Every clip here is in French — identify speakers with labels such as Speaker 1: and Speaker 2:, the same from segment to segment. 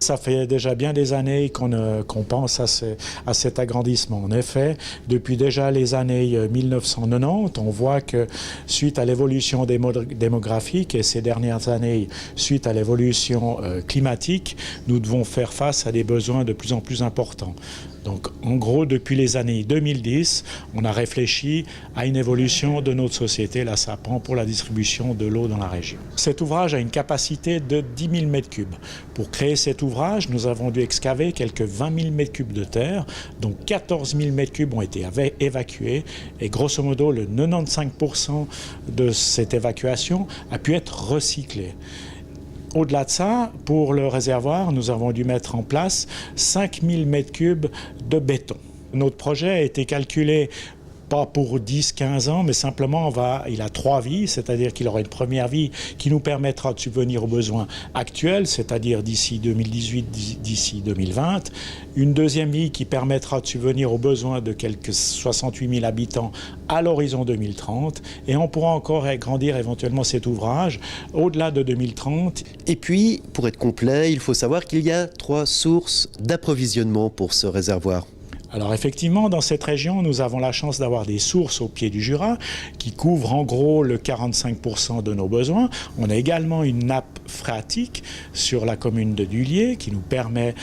Speaker 1: Ça fait déjà bien des années qu'on pense à cet agrandissement. En effet, depuis déjà les années 1990, on voit que suite à l'évolution démographique et ces dernières années, suite à l'évolution climatique, nous devons faire face à des besoins de plus en plus importants. Donc, en gros, depuis les années 2010, on a réfléchi à une évolution de notre société, la Sapan, pour la distribution de l'eau dans la région. Cet ouvrage a une capacité de 10 000 m3. Pour créer cet ouvrage, nous avons dû excaver quelques 20 000 m3 de terre, dont 14 000 m3 ont été évacués, et grosso modo, le 95% de cette évacuation a pu être recyclé. Au-delà de ça, pour le réservoir, nous avons dû mettre en place 5000 m3 de béton. Notre projet a été calculé pas pour 10-15 ans, mais simplement il a 3 vies, c'est-à-dire qu'il aura une première vie qui nous permettra de subvenir aux besoins actuels, c'est-à-dire d'ici 2018, d'ici 2020, une deuxième vie qui permettra de subvenir aux besoins de quelques 68 000 habitants à l'horizon 2030, et on pourra encore agrandir éventuellement cet ouvrage au-delà de 2030.
Speaker 2: Et puis, pour être complet, il faut savoir qu'il y a 3 sources d'approvisionnement pour ce réservoir.
Speaker 1: Alors effectivement, dans cette région, nous avons la chance d'avoir des sources au pied du Jura qui couvrent en gros le 45% de nos besoins. On a également une nappe phréatique sur la commune de Dullier qui nous permet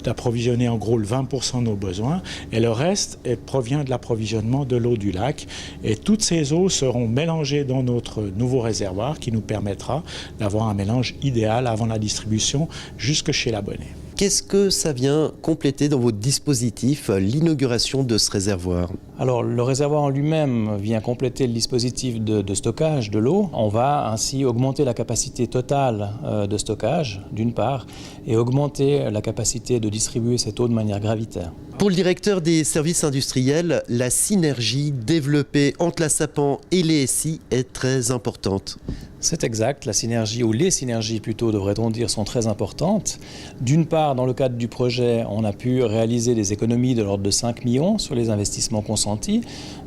Speaker 1: d'approvisionner en gros le 20% de nos besoins, et le reste provient de l'approvisionnement de l'eau du lac. Et toutes ces eaux seront mélangées dans notre nouveau réservoir qui nous permettra d'avoir un mélange idéal avant la distribution jusque chez l'abonné.
Speaker 2: Qu'est-ce que ça vient compléter dans votre dispositif, l'inauguration de ce réservoir?
Speaker 3: Alors, le réservoir en lui-même vient compléter le dispositif de stockage de l'eau. On va ainsi augmenter la capacité totale de stockage, d'une part, et augmenter la capacité de distribuer cette eau de manière gravitaire.
Speaker 2: Pour le directeur des services industriels, la synergie développée entre la Sapan et les SI est très importante.
Speaker 3: C'est exact, la synergie, ou les synergies plutôt, devrait-on dire, sont très importantes. D'une part, dans le cadre du projet, on a pu réaliser des économies de l'ordre de 5 millions sur les investissements consentis,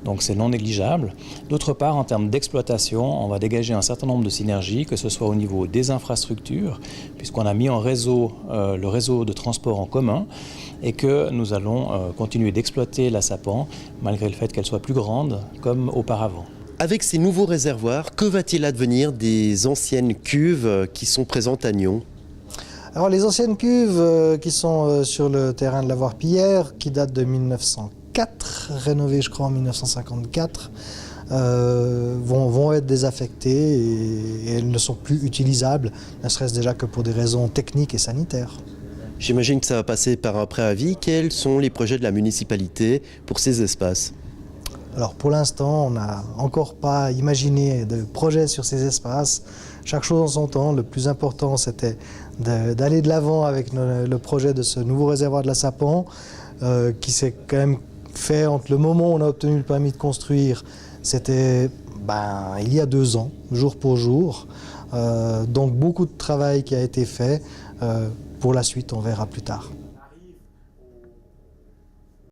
Speaker 3: donc c'est non négligeable. D'autre part, en termes d'exploitation, on va dégager un certain nombre de synergies, que ce soit au niveau des infrastructures, puisqu'on a mis en réseau le réseau de transport en commun, et que nous allons continuer d'exploiter la Sapan, malgré le fait qu'elle soit plus grande, comme auparavant.
Speaker 2: Avec ces nouveaux réservoirs, que va-t-il advenir des anciennes cuves qui sont présentes à Nyon?
Speaker 4: Alors les anciennes cuves qui sont sur le terrain de la Voire-Pillière, qui datent de 1904, rénovées je crois en 1954, vont être désaffectées et elles ne sont plus utilisables, ne serait-ce déjà que pour des raisons techniques et sanitaires.
Speaker 2: J'imagine que ça va passer par un préavis. Quels sont les projets de la municipalité pour ces espaces?
Speaker 4: Alors pour l'instant, on n'a encore pas imaginé de projet sur ces espaces. Chaque chose en son temps. Le plus important, c'était d'aller de l'avant avec le projet de ce nouveau réservoir de la Sapan, qui s'est quand même fait entre le moment où on a obtenu le permis de construire, c'était il y a 2 ans, jour pour jour. Donc beaucoup de travail qui a été fait. Pour la suite, on verra plus tard.